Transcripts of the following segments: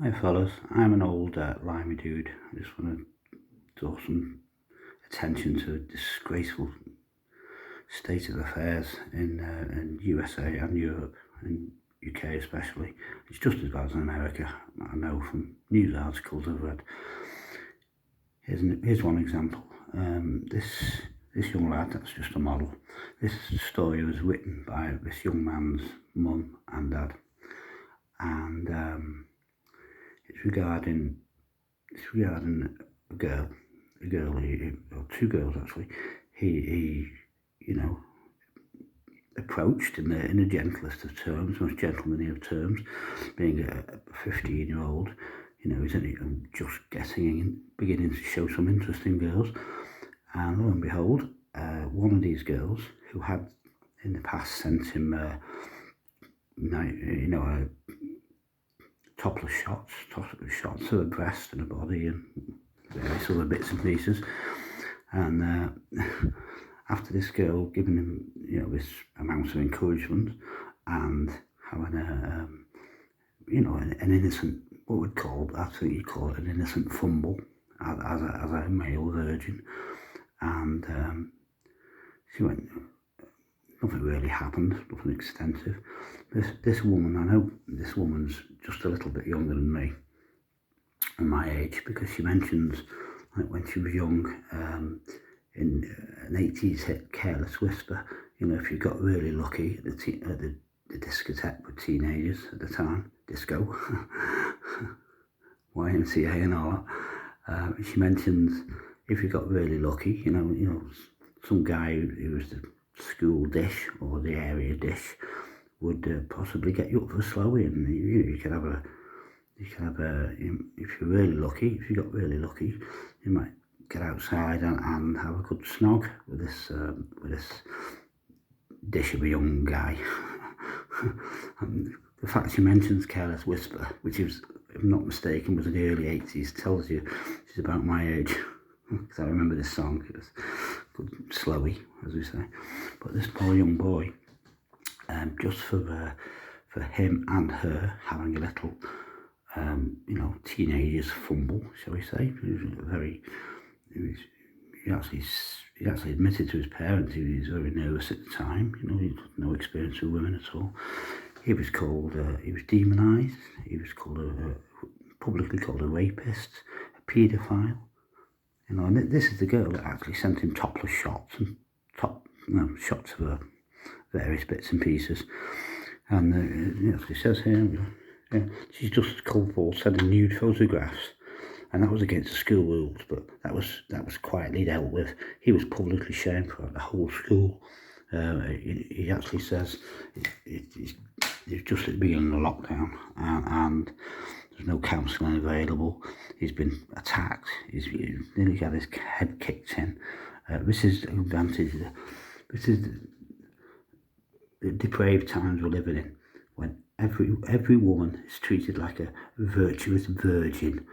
Hi fellas, I'm an old limey dude. I just want to draw some attention to the disgraceful state of affairs in USA and Europe and UK especially. It's just as bad as in America. I know from news articles I've read. Here's one example. This young lad, that's just a model. This story was written by this young man's mum and dad, and it's regarding a girl, or two girls actually. He you know, approached in the gentlest of terms, most gentlemanly of terms, being a 15-year-old. He's only just beginning to show some interest in girls. And lo and behold, one of these girls who had in the past sent him, topless shots of the breast and the body and various other bits and pieces. And after this girl giving him, this amount of encouragement and having an innocent, I think you'd call it an innocent fumble as a male virgin, and she went. Nothing really happened, nothing extensive. This woman, I know this woman's just a little bit younger than me, and my age, because she mentions like when she was young, in an 80s hit, Careless Whisper. If you got really lucky at the discotheque with teenagers at the time, disco, YMCA and all that. She mentions if you got really lucky, some guy who was the school dish or the area dish would possibly get you up for a slowie, and you could have if you're really lucky, if you got really lucky, you might get outside and have a good snog with this dish of a young guy. And the fact she mentions Careless Whisper, which is, if I'm not mistaken, was in the early 80s, tells you she's about my age. Because I remember this song. It was good slowy, as we say. But this poor young boy, just for him and her having a little, teenager's fumble, shall we say. He actually admitted to his parents he was very nervous at the time. He had no experience with women at all. He was demonised. He was publicly called a rapist, a paedophile. And this is the girl that actually sent him topless shots and shots of various bits and pieces. And it says here, she's just as culpable sending nude photographs, and that was against the school rules. But that was quietly dealt with. He was publicly shamed for the whole school. He actually says it's just at the beginning of the lockdown, and there's no counselling available. He's been attacked. He's nearly had his head kicked in. This is the depraved times we're living in, when every woman is treated like a virtuous virgin,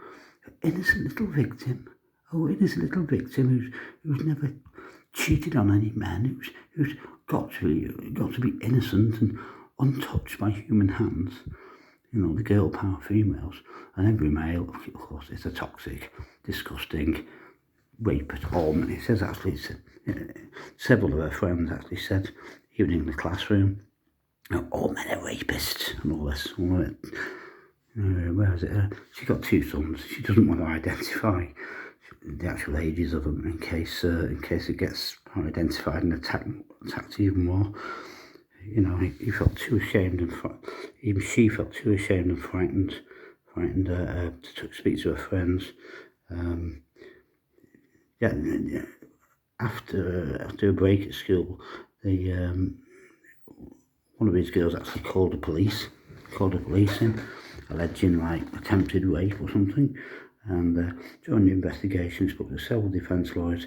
innocent little victim. Oh, innocent little victim who's never cheated on any man, who's got to be innocent and untouched by human hands. The girl power females, and every male, of course, is a toxic, disgusting rapist. It says actually, several of her friends actually said, even in the classroom, all men are rapists and all this. Where is it? She's got two sons. She doesn't want to identify the actual ages of them in case it gets identified and attacked even more. He felt too ashamed and even she felt too ashamed and frightened to speak to her friends. After a break at school, one of these girls actually called the police in, alleging like attempted rape or something. And during the investigation, spoke to several defence lawyers,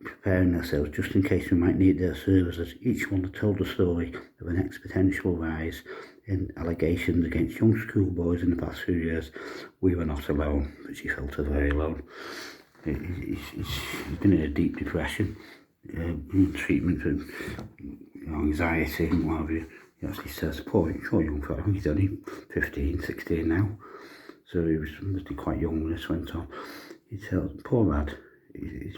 preparing themselves just in case we might need their services. Each one had told the story of an exponential rise in allegations against young schoolboys in the past few years. We were not alone, but she felt very alone. He's been in a deep depression, treatment for anxiety and what have you. he actually says, poor young fellow, he's only 15, 16 now, so he was must quite young when this went on. He tells, poor lad, he's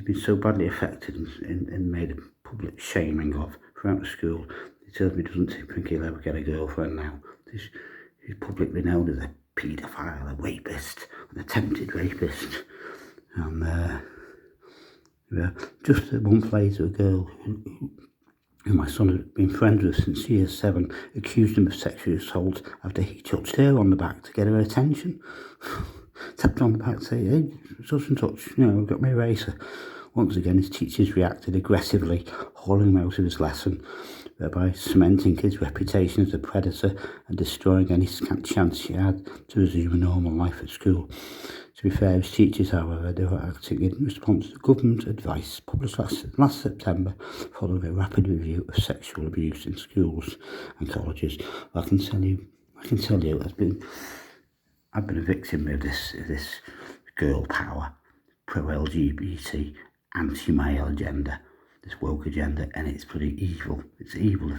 been so badly affected and made a public shaming of throughout the school. He tells me he doesn't think he'll ever get a girlfriend now. He's publicly known as a paedophile, a rapist, an attempted rapist. And just a month later, a girl who my son had been friends with since year 7 accused him of sexual assault after he touched her on the back to get her attention. Tapped on the back to say, hey, such and such, got my eraser. Once again, his teachers reacted aggressively, hauling him out of his lesson, thereby cementing his reputation as a predator and destroying any scant chance he had to resume a normal life at school. To be fair, his teachers, however, they were acting in response to government advice published last September following a rapid review of sexual abuse in schools and colleges. I can tell you, I've been a victim of this girl power, pro-LGBT, anti-male agenda, this woke agenda, and it's pretty evil. It's evil.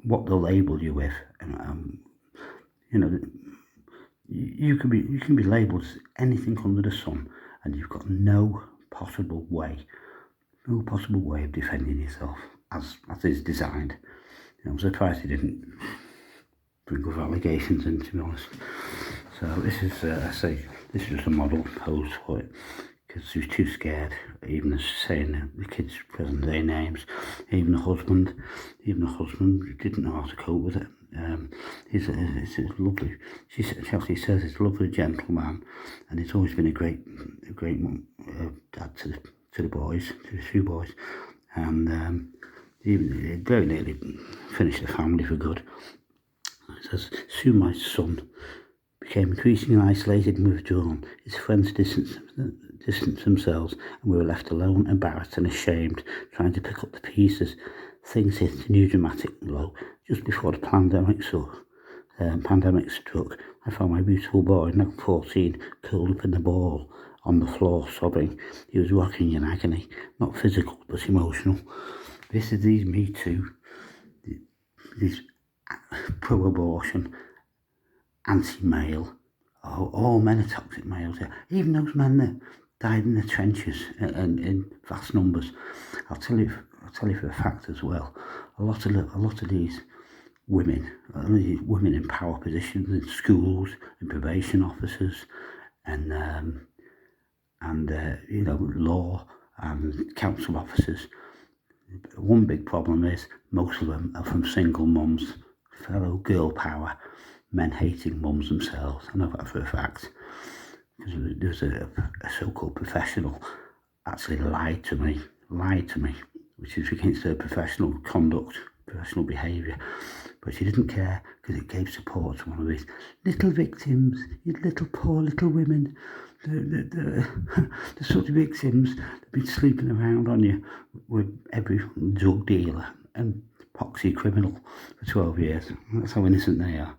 What they'll label you with, you can be labelled as anything under the sun, and you've got no possible way of defending yourself as is designed. I'm surprised he didn't bring up allegations in, to be honest. So this is, this is a model posed for it, because he was too scared, even as saying the kids' present day names. Even the husband didn't know how to cope with it. He's a lovely, Chelsea says he's a lovely gentleman, and he's always been a great dad to the boys, to the 2 boys, and he very nearly finished the family for good. It says, soon my son became increasingly isolated and withdrawn. His friends distanced themselves, and we were left alone, embarrassed and ashamed, trying to pick up the pieces. Things hit a new dramatic low just before the pandemic struck. I found my beautiful boy, now 14, curled up in the ball on the floor, sobbing. He was rocking in agony, not physical but emotional. This is these Me Too, these pro-abortion, anti-male, all men are toxic males. Even those men that died in the trenches and in vast numbers. I'll tell you for a fact as well. A lot of these women in power positions in schools, in probation officers, and law and council officers. One big problem is most of them are from single mums, fellow girl power, men hating mums themselves. I know that for a fact, because there's a so-called professional actually lied to me, which is against her professional conduct, professional behaviour. But she didn't care, because it gave support to one of these little victims, you little poor little women. The sort of victims that have been sleeping around on you with every drug dealer and poxy criminal for 12 years. That's how innocent they are.